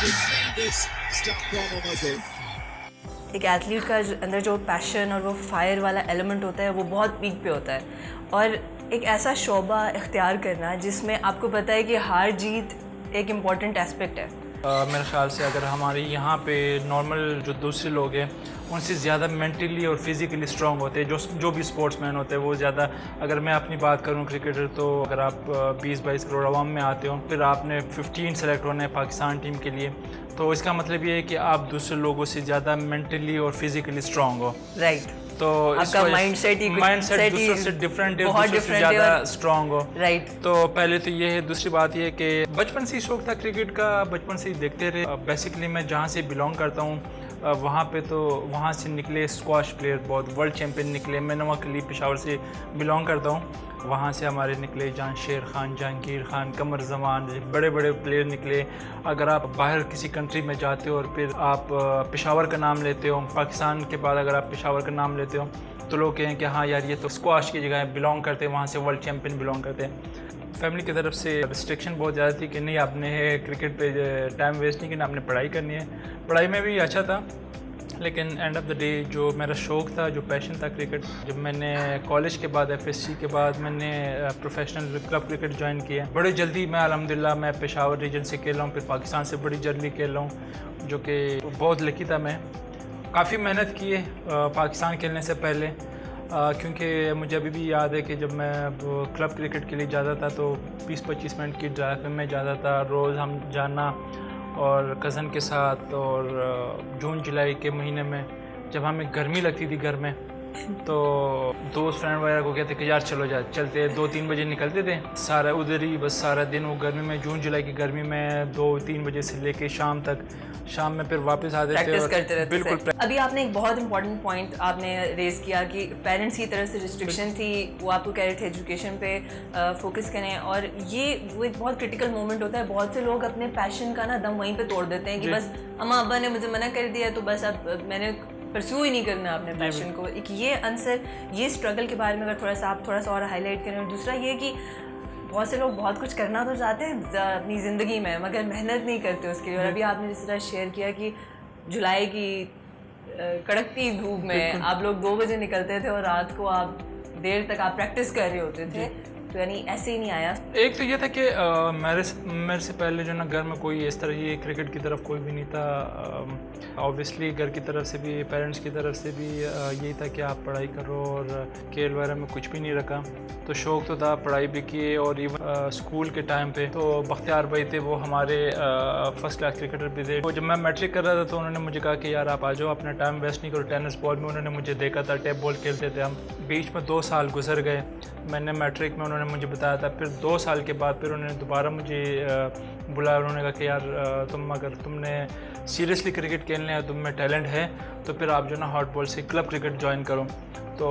एक एथलीट का अंदर जो पैशन और वो फायर वाला एलिमेंट होता है वो बहुत पीक पे होता है, और एक ऐसा शोबा इख्तियार करना जिसमें आपको पता है कि हार जीत एक इम्पॉर्टेंट एस्पेक्ट है। मेरे ख्याल से अगर हमारे यहाँ पे नॉर्मल जो दूसरे लोग हैं उनसे ज़्यादा मेंटली और फिज़िकली स्ट्रांग होते हैं, जो भी स्पोर्ट्समैन होते हैं वो ज़्यादा। अगर मैं अपनी बात करूँ क्रिकेटर, तो अगर आप 20-22 करोड़ आवाम में आते हो, फिर आपने 15 सेलेक्ट होना है पाकिस्तान टीम के लिए, तो इसका मतलब ये है कि आप दूसरे लोगों से ज़्यादा मेंटली और फिज़िकली स्ट्रांग हो। राइट। तो आपका माइंडसेट दूसरों से डिफरेंट है, दूसरों से ज़्यादा स्ट्रांग हो। राइट। तो पहले तो ये है। दूसरी बात ये है कि बचपन से ही शौक था क्रिकेट का, बचपन से ही देखते रहे। बेसिकली मैं जहाँ से बिलोंग करता हूँ वहाँ से निकले स्क्वाश प्लेयर, बहुत वर्ल्ड चैम्पियन निकले। मैं नवाकली पेशावर से बिलोंग करता हूँ, वहाँ से हमारे निकले शेर खान, जहांगीर खान, कमर जमान, बड़े बड़े प्लेयर निकले। अगर आप बाहर किसी कंट्री में जाते हो और फिर आप पेशावर का नाम लेते हो, पाकिस्तान के बाद अगर आप पेशावर का नाम लेते हो, तो लोग कहें कि हाँ यार ये तो स्क्वाश की जगह बिलोंग करते हैं, वहाँ से वर्ल्ड चैम्पियन बिलोंग करते हैं। फैमिली की तरफ से रिस्ट्रिक्शन बहुत ज़्यादा थी कि नहीं आपने क्रिकेट पे टाइम वेस्ट नहीं करना, आपने पढ़ाई करनी है। पढ़ाई में भी अच्छा था, लेकिन एंड ऑफ द डे जो मेरा शौक़ था, जो पैशन था क्रिकेट, जब मैंने कॉलेज के बाद FSC के बाद मैंने प्रोफेशनल क्लब क्रिकेट ज्वाइन किया, बड़ी जल्दी मैं अल्हम्दुलिल्लाह मैं पेशावर रीजन से खेल रहा हूँ, फिर पाकिस्तान से बड़ी जल्दी खेल रहा हूँ, जो कि बहुत लकी था। मैं काफ़ी मेहनत की है पाकिस्तान खेलने से पहले, क्योंकि मुझे अभी भी याद है कि जब मैं क्लब क्रिकेट के लिए जाता था तो 20-25 मिनट की ड्राइव में जाता था रोज़ हम जाना, और कज़न के साथ। और जून जुलाई के महीने में जब हमें गर्मी लगती थी घर में, तो दोस्त फ्रेंड वगैरह को कहते कि यार चलो चलते, 2-3 बजे निकलते थे, सारा उधर ही बस सारा दिन वो गर्मी में, जून जुलाई की गर्मी में 2-3 बजे से लेके शाम तक, शाम में फिर वापस आते थे प्रैक्टिस करते रहते बिल्कुल थे। अभी आपने एक बहुत इंपॉर्टेंट पॉइंट आपने रेज किया कि पेरेंट्स की तरफ से रिस्ट्रिक्शन थी, वो आपको कह रहे थे एजुकेशन पे फोकस करें, और ये वो एक बहुत क्रिटिकल मोमेंट होता है। बहुत से लोग अपने पैशन का ना दम वहीं पे तोड़ देते हैं कि बस अम्मा अब्बा ने मुझे मना कर दिया तो बस अब मैंने परस्यू ही नहीं करना अपने पैशन को। एक ये आंसर, ये स्ट्रगल के बारे में अगर आप थोड़ा सा और हाईलाइट करें। और दूसरा ये कि बहुत से लोग बहुत कुछ करना तो चाहते हैं अपनी ज़िंदगी में, मगर मेहनत नहीं करते उसके लिए। और अभी आपने जिस तरह शेयर किया कि जुलाई की कड़कती धूप में आप लोग 2 बजे निकलते थे और रात को आप देर तक आप प्रैक्टिस कर रहे होते थे, तो यानी ऐसे ही नहीं आया। एक तो ये था कि मेरे से पहले जो ना घर में कोई इस तरह ये क्रिकेट की तरफ कोई भी नहीं था। ऑब्वियसली घर की तरफ से भी, पेरेंट्स की तरफ से भी यही था कि आप पढ़ाई करो, और खेल वगैरह में कुछ भी नहीं रखा। तो शौक़ तो था, पढ़ाई भी किए। और इवन स्कूल के टाइम पे तो बख्तियार भाई थे, वो हमारे फर्स्ट क्लास क्रिकेटर भी थे। तो जब मैं मैट्रिक कर रहा था तो उन्होंने मुझे कहा कि यार आप आ जाओ, अपना टाइम वेस्ट नहीं करो। टेनिस बॉल में उन्होंने मुझे देखा था, टेप बॉल खेलते थे हम। बीच में 2 साल गुजर गए, मैंने मैट्रिक में उन्होंने मुझे बताया था। फिर 2 साल के बाद फिर उन्होंने दोबारा मुझे बुलाया, उन्होंने कहा कि यार अगर तुमने सीरियसली क्रिकेट खेलने है, तुम में टैलेंट है, तो फिर आप जो ना हॉट बॉल से क्लब क्रिकेट ज्वाइन करो। तो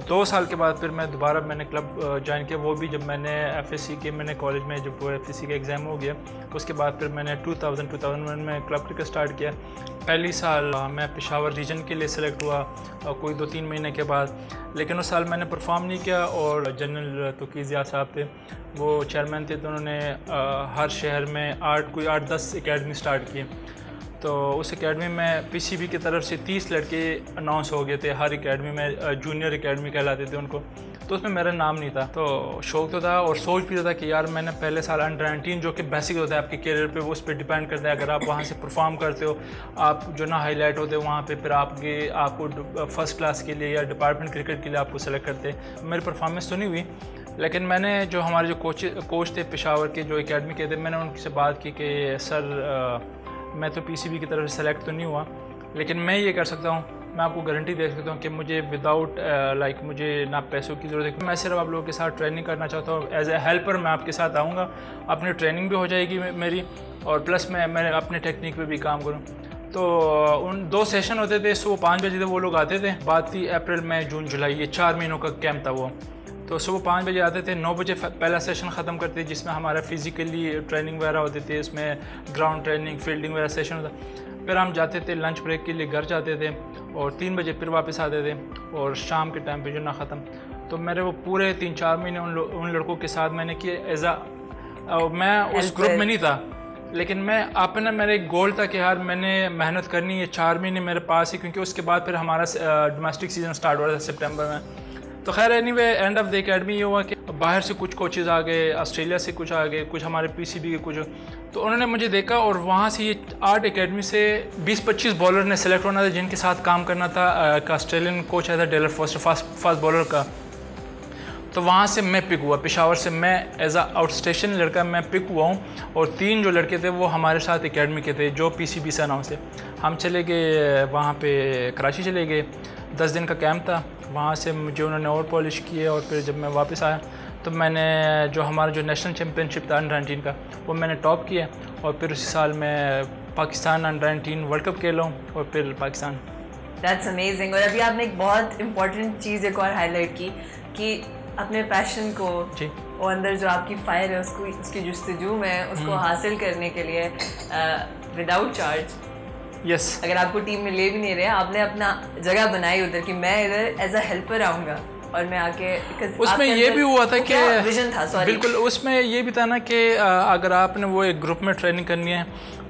2 साल के बाद फिर मैंने क्लब ज्वाइन किया, वो भी जब मैंने FSC के, मैंने कॉलेज में जब वो FSC का एग्ज़ाम हो गया, उसके बाद फिर मैंने 2001 में क्लब क्रिकेट स्टार्ट किया। पहली साल मैं पेशावर रीजन के लिए सेलेक्ट हुआ कोई 2-3 महीने के बाद, लेकिन उस साल मैंने परफॉर्म नहीं किया। और जनरल तोकीज़िया साहब थे, वो चेयरमैन थे, तो उन्होंने हर शहर में 8-10 एकेडमी स्टार्ट किए। तो उस एकेडमी में PCB की तरफ से 30 लड़के अनाउंस हो गए थे, हर एकेडमी में जूनियर एकेडमी कहलाते थे उनको। तो उसमें मेरा नाम नहीं था। तो शौक़ तो था, और सोच भी था कि यार मैंने पहले साल अंडर 19, जो कि बेसिक होता है आपके करियर पे, वो उस पर डिपेंड करता है। अगर आप वहाँ से परफॉर्म करते हो, आप जो ना हाईलाइट होते हो वहाँ पे, फिर आपको फर्स्ट क्लास के लिए या डिपार्टमेंट क्रिकेट के लिए आपको सेलेक्ट करते हैं। मेरी परफॉर्मेंस तो नहीं हुई, लेकिन मैंने जो हमारे जो कोच थे पेशावर के, जो एकेडमी के थे, मैंने उनसे बात की कि सर मैं तो PCB की तरफ से सेलेक्ट तो नहीं हुआ, लेकिन मैं ये कर सकता हूँ, मैं आपको गारंटी दे सकता हूँ कि मुझे विदाउट मुझे ना पैसों की ज़रूरत है, मैं सिर्फ आप लोगों के साथ ट्रेनिंग करना चाहता हूँ। एज ए हेल्पर मैं आपके साथ आऊँगा, अपनी ट्रेनिंग भी हो जाएगी मेरी, और प्लस मैं अपने टेक्निक पे भी काम करूँ। तो उन 2 सेशन होते थे, सुबह 5 बजे थे वो लोग आते थे। बात थी अप्रैल, मई, जून, जुलाई, ये 4 महीनों का कैंप था वो। तो सुबह 5 बजे आते थे, 9 बजे पहला सेशन ख़त्म करते, जिसमें हमारा फिज़िकली ट्रेनिंग वगैरह होती थी, इसमें ग्राउंड ट्रेनिंग, फील्डिंग वगैरह सेशन होता। फिर हम जाते थे लंच ब्रेक के लिए, घर जाते थे, और 3 बजे फिर वापस आते थे, और शाम के टाइम पे जो ना ख़त्म। तो मेरे वो पूरे 3-4 महीने उन लड़कों के साथ मैंने किए। मैं उस ग्रुप में नहीं था, लेकिन मैं अपना मेरा एक गोल था कि यार मैंने मेहनत करनी है, 4 महीने मेरे पास ही, क्योंकि उसके बाद फिर हमारा डोमेस्टिक सीज़न स्टार्ट हो रहा था सितंबर में। तो खैर anyway end of the academy ये हुआ कि बाहर से कुछ कोचेज़ आ गए, ऑस्ट्रेलिया से कुछ आ गए, कुछ हमारे पीसीबी के कुछ, तो उन्होंने मुझे देखा और वहाँ से ये आर्ट एकेडमी से 20-25 बॉलर ने सेलेक्ट होना था जिनके साथ काम करना था। एक ऑस्ट्रेलियन कोच आया था टेलर फॉस्टर, फास्ट बॉलर का। तो वहाँ से मैं पिक हुआ, पेशावर से मैं एज अ आउटस्टेशन लड़का मैं पिक हुआ हूँ, और 3 जो लड़के थे वो हमारे साथ एकेडमी के थे जो पीसीबी से अनाउंस थे। हम चले गए वहाँ पे, कराची चले गए, 10 दिन का कैंप था। वहाँ से मुझे उन्होंने और पॉलिश किए, और फिर जब मैं वापस आया तो मैंने जो हमारा जो नेशनल चैम्पियनशिप था अंडर 19 का, वो मैंने टॉप किया, और फिर उसी साल मैं पाकिस्तान अंडर 19 वर्ल्ड कप खेला हूँ, और फिर पाकिस्तान। That's amazing. और अभी आपने एक बहुत इंपॉर्टेंट चीज़ एक और हाईलाइट की कि अपने पैशन को जी, और अंदर जो आपकी फायर है उसको, उसकी जुस्तजू में उसको हासिल करने के लिए विदाउट चार्ज, यस, अगर आपको टीम में ले भी नहीं रहे, आपने अपना जगह बनाई उधर कि मैं इधर एज अ हेल्पर आऊँगा और मैं आके। उसमें ये भी हुआ था कि विजन था, सॉरी, बिल्कुल उसमें ये भी था ना कि अगर आपने वो एक ग्रुप में ट्रेनिंग करनी है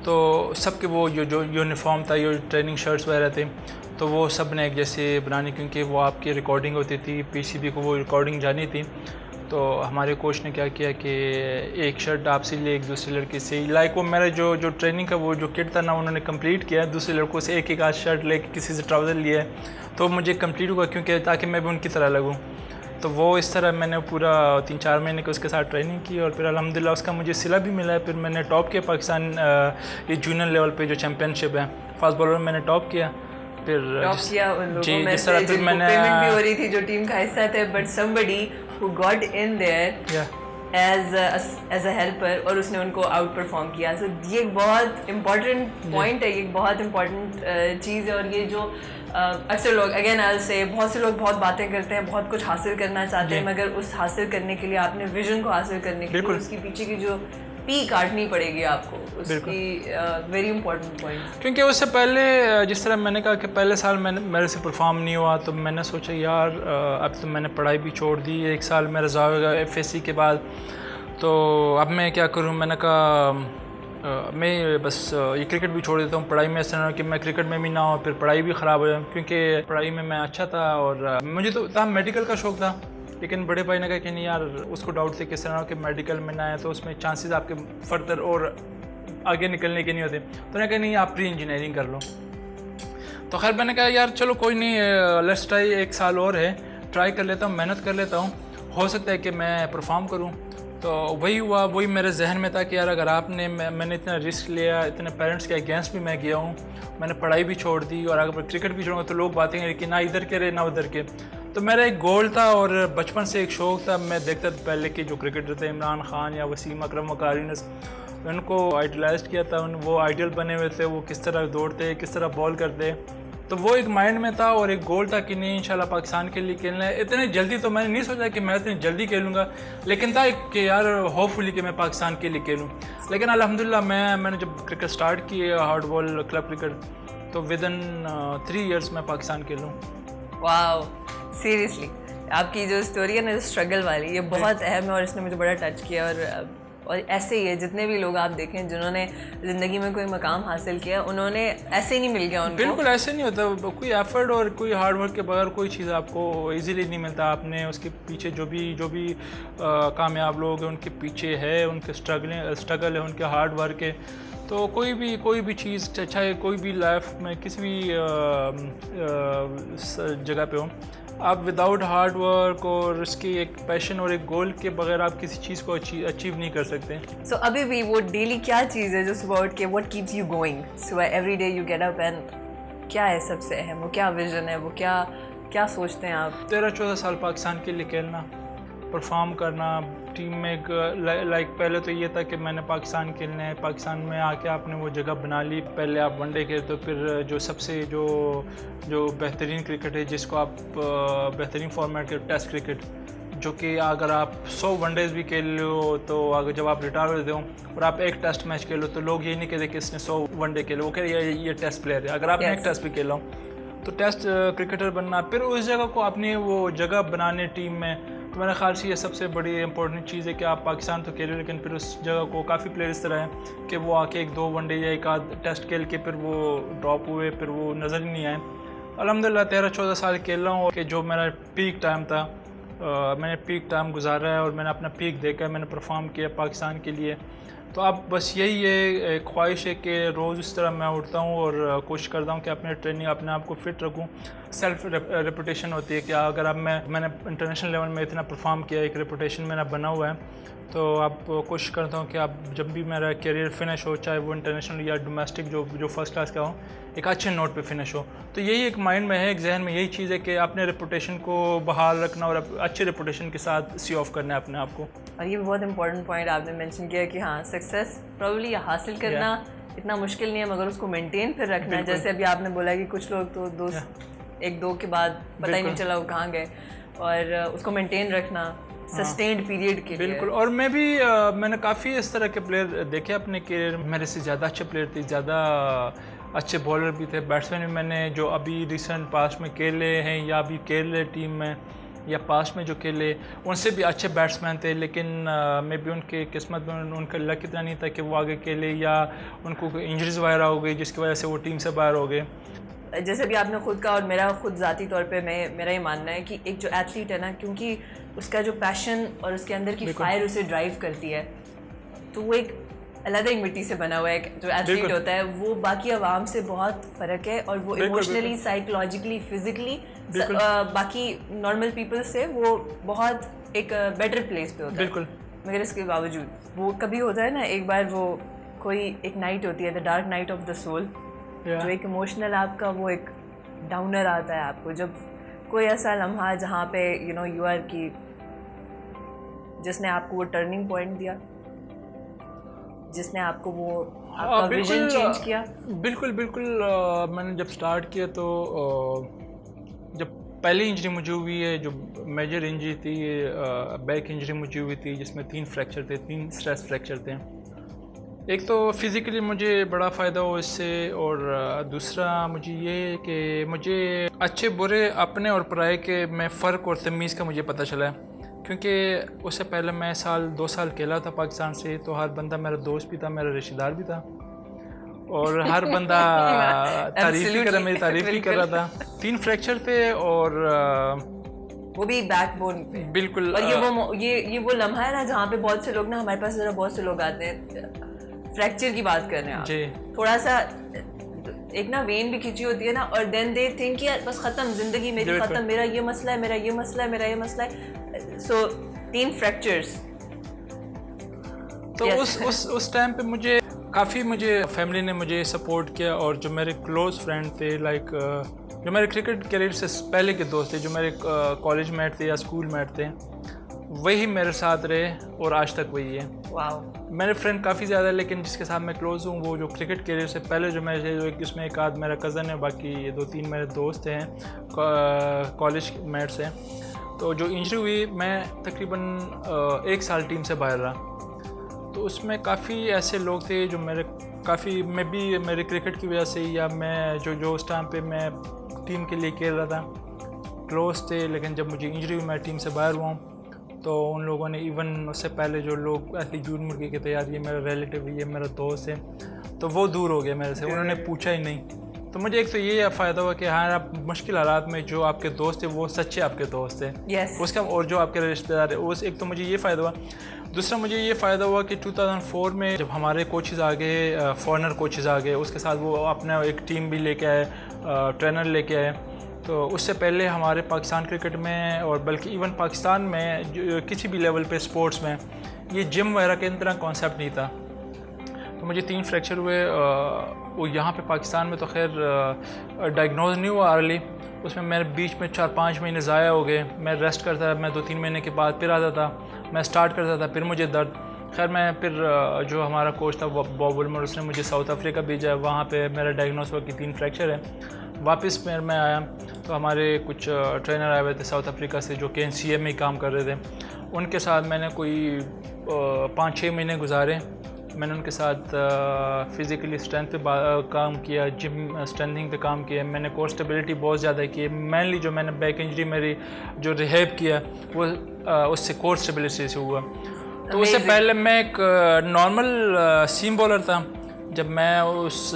तो सबके वो जो यूनिफॉर्म था, जो ट्रेनिंग शर्ट्स वगैरह थे, तो वो सब ने एक जैसे बनानी, क्योंकि वो आपकी रिकॉर्डिंग होती थी, पीसीबी को वो रिकॉर्डिंग जानी थी। तो हमारे कोच ने क्या किया कि एक शर्ट आपसे लिए एक दूसरे लड़के से, लाइक वो मेरा जो ट्रेनिंग का वो जो किट था ना, उन्होंने कंप्लीट किया, दूसरे लड़कों से एक आध शर्ट लेके किसी से ट्राउज़र लिया है, तो मुझे कंप्लीट हुआ, क्योंकि ताकि मैं भी उनकी तरह लगूँ। तो वो इस तरह मैंने पूरा 3-4 महीने के उसके साथ ट्रेनिंग की, और फिर अल्हम्दुलिल्लाह उसका मुझे सिला भी मिला है। फिर मैंने टॉप किया पाकिस्तान ये जूनियर लेवल पे जो चैम्पियनशिप है फास्ट बॉलर में मैंने टॉप किया। फिर किया उन लोगों जी, में जिस से तरह फिर जिनको मैंने पेमेंट भी हो रही थी, जो टीम का हिस्सा थे, but somebody who got in there as a helper, और उसने उनको आउट परफॉर्म किया। सो ये एक बहुत इंपॉर्टेंट पॉइंट है, ये एक बहुत इंपॉर्टेंट चीज़ है। और ये जो अक्सर लोग, अगेन आई विल से, बहुत से लोग बहुत बातें करते हैं, बहुत कुछ हासिल करना चाहते हैं, मगर उस हासिल करने के लिए आपने विजन को हासिल करने के लिए उसकी पीछे की जो पी काटनी पड़ेगी आपको, उसकी वेरी इंपॉर्टेंट पॉइंट। क्योंकि उससे पहले जिस तरह मैंने कहा कि पहले साल मेरे से परफॉर्म नहीं हुआ, तो मैंने सोचा यार अब तो मैंने पढ़ाई भी छोड़ दी, 1 साल मेरा ज़ाया होगा FSC के बाद, तो अब मैं क्या करूं। मैंने कहा मैं बस ये क्रिकेट भी छोड़ देता हूँ, पढ़ाई में ऐसा ना हो कि मैं क्रिकेट में भी ना हो, फिर पढ़ाई भी ख़राब हो जाए, क्योंकि पढ़ाई में मैं अच्छा था, और मुझे तो था मेडिकल का शौक़ था, लेकिन बड़े भाई ने कहा कि नहीं यार, उसको डाउट थे किस तरह हो कि मेडिकल में ना आए तो उसमें चांसेस आपके फर्दर और आगे निकलने के नहीं होते, तो उन्होंने कहा नहीं आप प्री इंजीनियरिंग कर लो। तो खैर मैंने कहा यार चलो कोई नहीं, लेट्स ट्राई, 1 साल और है, ट्राई कर लेता हूँ, मेहनत कर लेता हूँ, हो सकता है कि मैं परफॉर्म करूँ। तो वही हुआ, वही मेरे जहन में था कि यार अगर आपने मैंने इतना रिस्क लिया, इतने पेरेंट्स के अगेंस्ट भी मैं गया हूँ, मैंने पढ़ाई भी छोड़ दी, और अगर क्रिकेट भी छोड़ूंगा तो लोग बातें करें कि ना इधर के रहे ना उधर के। तो मेरा एक गोल था और बचपन से एक शौक़ था, मैं देखता था पहले के जो क्रिकेटर थे, इमरान खान या वसीम अकरम वकारिनस, उनको आइडलाइज किया था, वो आइडियल बने हुए थे, वो किस तरह दौड़ते, किस तरह बॉल करते, तो वो एक माइंड में था और एक गोल था कि नहीं इंशाल्लाह पाकिस्तान के लिए खेलना है। इतने जल्दी तो मैंने नहीं सोचा कि मैं इतनी जल्दी खेलूँगा, लेकिन था कि यार होपफुली कि मैं पाकिस्तान के लिए खेलूँ। लेकिन अल्हम्दुलिल्लाह मैंने जब क्रिकेट स्टार्ट की हार्ड बॉल क्लब क्रिकेट, तो विदिन 3 इयर्स में पाकिस्तान खेलूँ। वाओ, सीरियसली आपकी जो स्टोरी है ना, स्ट्रगल वाली, ये बहुत अहम है और इसने मुझे बड़ा टच किया। और ऐसे ही है जितने भी लोग आप देखें जिन्होंने ज़िंदगी में कोई मकाम हासिल किया, उन्होंने ऐसे ही नहीं मिल गया उनको। बिल्कुल ऐसे नहीं होता, कोई एफर्ट और कोई हार्ड वर्क के बगैर कोई चीज़ आपको इजीली नहीं मिलता। आपने उसके पीछे जो भी कामयाब लोग हैं उनके पीछे है, उनके स्ट्रगल है, उनके हार्ड वर्क है। तो कोई भी चीज़, चाहे कोई भी लाइफ में किसी भी जगह पे हो, आप विदाउट हार्ड वर्क और उसकी एक पैशन और एक गोल के बगैर आप किसी चीज़ को अचीव नहीं कर सकते। सो अभी भी वो डेली क्या चीज़ है जो सुबह उठ के व्हाट कीप्स यू गोइंग, सुबह every day you get up and क्या है सबसे अहम, वो क्या विजन है, वो क्या सोचते हैं आप? 13-14 साल पाकिस्तान के लिए खेलना, परफॉर्म करना, टीम में एक लाइक पहले तो ये था कि मैंने पाकिस्तान खेलना है, पाकिस्तान में आके आपने वो जगह बना ली। पहले आप वनडे खेलते तो फिर जो सबसे जो बेहतरीन क्रिकेट है जिसको आप बेहतरीन फॉर्मेट के टेस्ट क्रिकेट, जो कि अगर आप 100 वनडेज़ भी खेल लो, तो अगर जब आप रिटायर हो जाते हो और आप एक टेस्ट मैच खेलो तो लोग ये नहीं कहते कि इसने 100 वनडे खेले, वो कह ये टेस्ट प्लेयर है। अगर आपने एक टेस्ट भी खेला हो तो टेस्ट क्रिकेटर बनना, फिर उस जगह को अपनी वो जगह बनाने टीम में, तो मेरे ख्याल से ये सबसे बड़ी इंपॉर्टेंट चीज़ है कि आप पाकिस्तान तो खेले, लेकिन फिर उस जगह को काफ़ी प्लेयर इस तरह हैं कि वो आके 1-2 वनडे या एक आध टेस्ट खेल के फिर वो ड्रॉप हुए, फिर वो नज़र ही नहीं आए। अल्हम्दुलिल्लाह 13-14 साल खेल रहा हूँ कि जो मेरा पीक टाइम था, मैंने पीक टाइम गुजारा है और मैंने अपना पीक देखा है, मैंने परफॉर्म किया पाकिस्तान के लिए। तो अब बस यही है, ख्वाहिश है कि रोज़ इस तरह मैं उठता हूँ और कोशिश करता हूँ कि अपने ट्रेनिंग अपने आप को फ़िट रखूँ। सेल्फ रेपुटेशन होती है कि अगर अब मैंने इंटरनेशनल लेवल में इतना परफॉर्म किया, एक रेपुटेशन मेरा बना हुआ है, तो अब कोशिश करता हूँ कि अब जब भी मेरा करियर फिनिश हो, चाहे वो इंटरनेशनल या डोमेस्टिक जो फर्स्ट क्लास का हो, एक अच्छे नोट पे फिनिश हो। तो यही एक माइंड में है, एक जहन में यही चीज़ है कि अपने रेपुटेशन को बहाल रखना और अच्छे रेपुटेशन के साथ सी ऑफ करना है अपने आप को। और ये बहुत इंपॉर्टेंट पॉइंट आपने मेंशन किया कि हाँ, सक्सेस प्रॉब्ली हासिल करना इतना मुश्किल नहीं है, मगर उसको मेंटेन फिर रखना है। जैसे अभी आपने बोला कि कुछ लोग तो दोस्त 1-2 के बाद पता ही नहीं चला वो कहाँ गए, और उसको मेंटेन रखना सस्टेन्ड पीरियड के लिए। बिल्कुल। और मैं भी मैंने काफ़ी इस तरह के प्लेयर देखे अपने करियर में, मेरे से ज़्यादा अच्छे प्लेयर थे, ज़्यादा अच्छे बॉलर भी थे, बैट्समैन भी मैंने जो अभी रिसेंट पास्ट में खेले हैं या अभी खेले टीम में या पास्ट में जो खेले, उनसे भी अच्छे बैट्समैन थे, लेकिन मे भी उनके किस्मत में उनका लक इतना नहीं था कि वो आगे खेले, या उनको कोई इंजरीज वगैरह हो गई जिसकी वजह से वो टीम से बाहर हो गए। जैसे भी आपने खुद का और मेरा खुद ज़ाती तौर पे मेरा ये मानना है कि एक जो एथलीट है ना, क्योंकि उसका जो पैशन और उसके अंदर की फायर उसे ड्राइव करती है, तो वो एक अलग ही मिट्टी से बना हुआ है। जो एथलीट होता है वो बाकी आवाम से बहुत फ़र्क है, और वो इमोशनली, साइकोलॉजिकली, फिजिकली बाकी नॉर्मल पीपल से वो बहुत एक बेटर प्लेस पे होता है। मगर इसके बावजूद वो कभी होता है ना, एक बार वो कोई एक नाइट होती है, the dark night of the soul, जो एक इमोशनल आपका वो एक डाउनर आता है आपको, जब कोई ऐसा लम्हा जहाँ पे यू आर की जिसने आपको वो टर्निंग पॉइंट दिया, जिसने आपको वो आपका विजन चेंज किया। बिल्कुल। मैंने जब स्टार्ट किया तो जब पहली इंजरी मुझे हुई है, जो मेजर इंजरी थी, बैक इंजरी मुझे हुई थी, जिसमें 3 फ्रैक्चर थे, 3 स्ट्रेस फ्रैक्चर थे। एक तो फिज़िकली मुझे बड़ा फ़ायदा हो इससे, और दूसरा मुझे ये कि मुझे अच्छे बुरे अपने और पराये के में फ़र्क और तमीज़ का मुझे पता चला है, क्योंकि उससे पहले मैं 2 साल खेला था पाकिस्तान से, तो हर बंदा मेरा दोस्त भी था, मेरा रिश्तेदार भी था, और हर बंदा मेरी तारीफ़ ही कर रहा था। 3 फ्रैक्चर थे, और वो भी बैकबोन पे। बिल्कुल। और ये वो लम्हा है ना जहाँ पे बहुत से लोग ना, हमारे पास बहुत से लोग आते हैं, फ्रैक्चर की बात कर रहे हैं आप जी, थोड़ा सा एक ना वेन भी खिंची होती है ना, और देन दे थिंक यार बस ख़त्म, ज़िंदगी मेरी ख़त्म, मेरा ये मसला है, मेरा ये मसला है, मेरा ये मसला है। सो 3 फ्रैक्चर्स। तो उस टाइम पे मुझे फैमिली ने मुझे सपोर्ट किया, और जो मेरे क्लोज फ्रेंड थे, लाइक जो मेरे क्रिकेट करियर से पहले के दोस्त थे, जो मेरे कॉलेज मेट थे या स्कूल मेट थे, वही मेरे साथ रहे और आज तक वही है। वाह। मेरे फ्रेंड काफ़ी ज़्यादा है, लेकिन जिसके साथ मैं क्लोज़ हूँ वो जो क्रिकेट करियर से पहले जो मेरे इसमें एक आध मेरा कज़न है, बाकी 2-3 मेरे दोस्त हैं, कॉलेज मेट्स हैं। तो जो इंजरी हुई, मैं तकरीबन 1 साल टीम से बाहर रहा, तो उसमें काफ़ी ऐसे लोग थे जो मैं भी मेरे क्रिकेट की वजह से, या मैं जो उस टाइम पे मैं टीम के लिए खेल रहा था, क्लोज थे, लेकिन जब मुझे इंजरी हुई मैं टीम से बाहर हुआ, तो उन लोगों ने इवन उससे पहले जो लोग ऐसे झूठ मूठ के कहते यार ये मेरा रिलेटिव, ये मेरा दोस्त है, तो वो दूर हो गए मेरे से, उन्होंने पूछा ही नहीं। तो मुझे एक तो ये फ़ायदा हुआ कि हाँ, आप मुश्किल हालात में जो आपके दोस्त है वो सच्चे आपके दोस्त हैं, उसका, और जो आपके रिश्तेदार है उस, एक तो मुझे ये फ़ायदा हुआ। दूसरा मुझे ये फ़ायदा हुआ कि 2004 में जब हमारे कोचेज़ आ गए, फॉरेनर कोचेज़ आ गए, उसके साथ वो अपना एक टीम भी लेके आए, ट्रेनर लेके आए। तो उससे पहले हमारे पाकिस्तान क्रिकेट में, और बल्कि इवन पाकिस्तान में किसी भी लेवल पे स्पोर्ट्स में ये जिम वगैरह के तरह कॉन्सेप्ट नहीं था। तो मुझे 3 फ्रैक्चर हुए, वो यहाँ पे पाकिस्तान में तो खैर डायग्नोज नहीं हुआ अर्ली, उसमें मेरे बीच में 4-5 महीने ज़ाया हो गए। मैं रेस्ट करता था, मैं 2-3 महीने के बाद फिर आता था, मैं स्टार्ट करता था, फिर मुझे दर्द। खैर मैं फिर जो हमारा कोच था बॉब वुलमर, उसने मुझे साउथ अफ्रीका भेजा, वहाँ पे मेरा डायग्नोज हुआ कि 3 फ्रैक्चर है। वापस फिर मैं आया तो हमारे कुछ ट्रेनर आए हुए थे साउथ अफ्रीका से जो KNCA में ही काम कर रहे थे, उनके साथ मैंने कोई 5-6 महीने गुजारे, मैंने उनके साथ फ़िज़िकली स्ट्रेंथ पे काम किया, जिम स्ट्रेंथिंग पे काम किया, मैंने कोर स्टेबिलिटी बहुत ज़्यादा की है। मेनली जो मैंने बैक इंजरी मेरी जो रिहैब किया वो उससे कोर स्टेबिलिटी से हुआ। तो उससे पहले मैं एक नॉर्मल सीम बॉलर था। जब मैं उस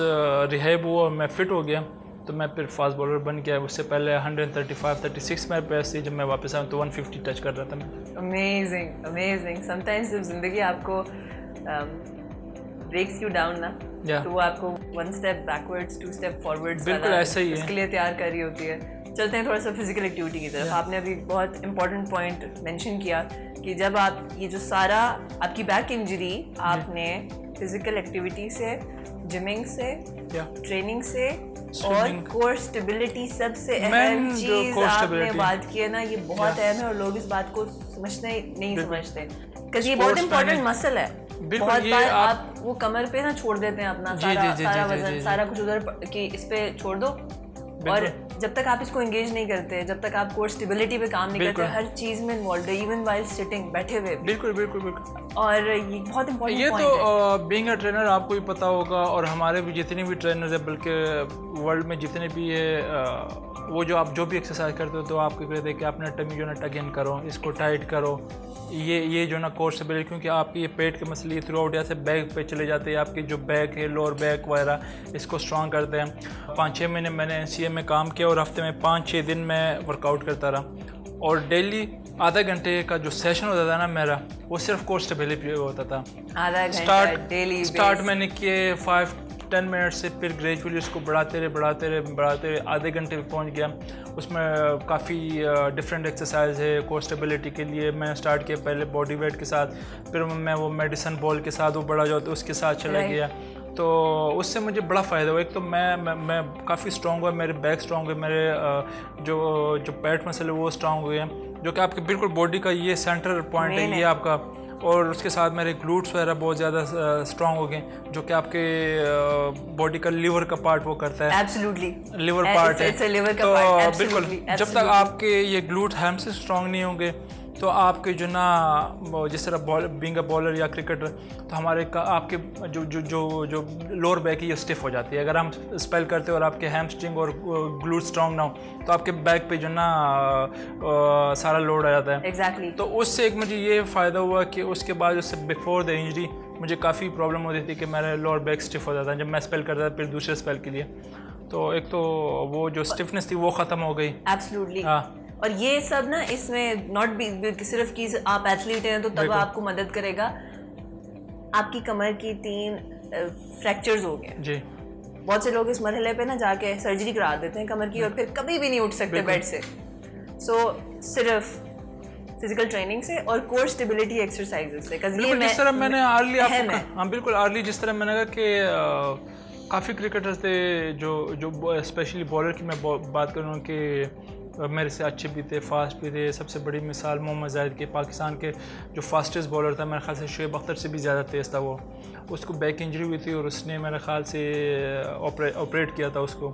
रिहैब हुआ, मैं फ़िट हो गया, तो मैं फिर फास्ट बॉलर बन गया। उससे पहले 135-36 मेरे पास थी। जब मैं वापस आया तो 150 टच कर रहा था मैं। अमेजिंग। समटाइम्स जब ज़िंदगी आपको ब्रेक्स यू डाउन ना, तो वो आपको 1 स्टेप बैकवर्ड्स 2 स्टेप फॉरवर्ड्स बिल्कुल ऐसा ही है, इसके लिए तैयार कर रही होती है। चलते हैं थोड़ा सा फिजिकल एक्टिविटी की तरफ। आपने अभी बहुत इंपॉर्टेंट पॉइंट मेंशन किया कि जब आप ये जो सारा आपकी बैक इंजरी आपने फिजिकल एक्टिविटी से, जिमिंग से, ट्रेनिंग से और कोर स्टेबिलिटी सबसे अहम चीज आपने बात की है ना, ये बहुत अहम है और लोग इस बात को समझते नहीं समझते, क्योंकि ये बहुत इंपॉर्टेंट मसल है। बहुत बार आप वो कमर पे ना छोड़ देते हैं अपना सारा वजन, सारा कुछ उधर कि इस पे छोड़ दो, और जब तक आप इसको एंगेज नहीं करते, जब तक आप कोर स्टेबिलिटी पे काम नहीं करते, हर चीज में इन्वॉल्व है, इवन वाइल सिटिंग, बैठे हुए। बिल्कुल। और ये बहुत इंपॉर्टेंट ये तो बीइंग अ ट्रेनर आपको भी पता होगा, और हमारे भी जितने भी ट्रेनर्स हैं, बल्कि वर्ल्ड में जितने भी है, वो जो आप जो भी एक्सरसाइज करते हो तो आपको कहते हैं कि आपने टमी जो ना टग इन करो, इसको टाइट करो, ये जो ना कोर स्टेबिलिटी, क्योंकि आपके ये पेट के मसले थ्रू आउट ऐसे बैक पे चले जाते हैं, आपकी जो बैक है, लोअर बैक वगैरह, इसको स्ट्रॉन्ग करते हैं। 5-6 महीने मैंने NCA में काम किया और हफ्ते में 5-6 दिन मैं वर्कआउट करता रहा, और डेली आधा घंटे का जो सेशन होता था ना मेरा, वो सिर्फ कोर स्टेबिलिटी होता था। आधा घंटा डेली स्टार्ट मैंने किए 5-10 मिनट से, फिर ग्रेजुअली उसको बढ़ाते रहे आधे घंटे पे पहुंच गया। उसमें काफ़ी डिफरेंट एक्सरसाइज है कोर स्टेबिलिटी के लिए। मैंने स्टार्ट किया पहले बॉडी वेट के साथ, फिर मैं वो मेडिसन बॉल के साथ, वो बड़ा जो होता है उसके साथ चला गया। तो उससे मुझे बड़ा फ़ायदा हुआ। एक तो मैं काफ़ी स्ट्रॉन्ग हुआ, मेरे बैक स्ट्रॉन्ग हुए, मेरे जो पेट मसल है वो स्ट्रॉन्ग हुए हैं, जो कि आपके बिल्कुल बॉडी का ये सेंटर पॉइंट है ये आपका। और उसके साथ मेरे ग्लूट्स वगैरह बहुत ज़्यादा स्ट्रॉन्ग हो गए, जो कि आपके बॉडी का लिवर का पार्ट वो करता है। एब्सोल्युटली लिवर पार्ट है, तो बिल्कुल जब तक आपके ये ग्लूट हैम से स्ट्रॉन्ग नहीं होंगे, तो आपके जो ना जिस तरह बीइंग अ बॉलर या क्रिकेटर, तो हमारे आपके जो लोअर बैक है ये स्टिफ हो जाती है। अगर हम स्पेल करते हैं और आपके हैमस्ट्रिंग और ग्लूट स्ट्रॉन्ग ना हो, तो आपके बैक पे जो ना सारा लोड आ जाता है। Exactly. तो उससे एक मुझे ये फ़ायदा हुआ कि उसके बाद उससे बिफोर द इंजरी मुझे काफ़ी प्रॉब्लम होती थी कि मेरा लोअर बैक स्टिफ हो जाता है जब मैं स्पेल करता था फिर दूसरे स्पेल के लिए। तो एक तो वो जो स्टिफनेस थी वो ख़त्म हो गई। एब्सोल्युटली। और ये सब ना इसमें नॉट बी सिर्फ कि आप एथलीट हैं तो तब आपको मदद करेगा। आपकी कमर की 3 फ्रैक्चर्स हो गए जी। बहुत से लोग इस मरहले पे ना जाके सर्जरी करा देते हैं कमर की और फिर कभी भी नहीं उठ सकते बेड से। सो सिर्फ फिजिकल ट्रेनिंग से और कोर स्टेबिलिटी एक्सरसाइजेस से। जिस तरह मैंने बिल्कुल अर्ली जिस तरह मैंने कहा कि काफ़ी क्रिकेटर्स थे जो स्पेशली बॉलर की मैं बात करूँ कि मेरे से अच्छे भी थे, फास्ट भी थे। सबसे बड़ी मिसाल मोहम्मद जाहिद के, पाकिस्तान के जो फास्टेस्ट बॉलर था, मेरे ख्याल से शुएब अख्तर से भी ज़्यादा तेज़ था वो। उसको बैक इंजरी हुई थी और उसने मेरे ख्याल से ऑपरेट किया था उसको।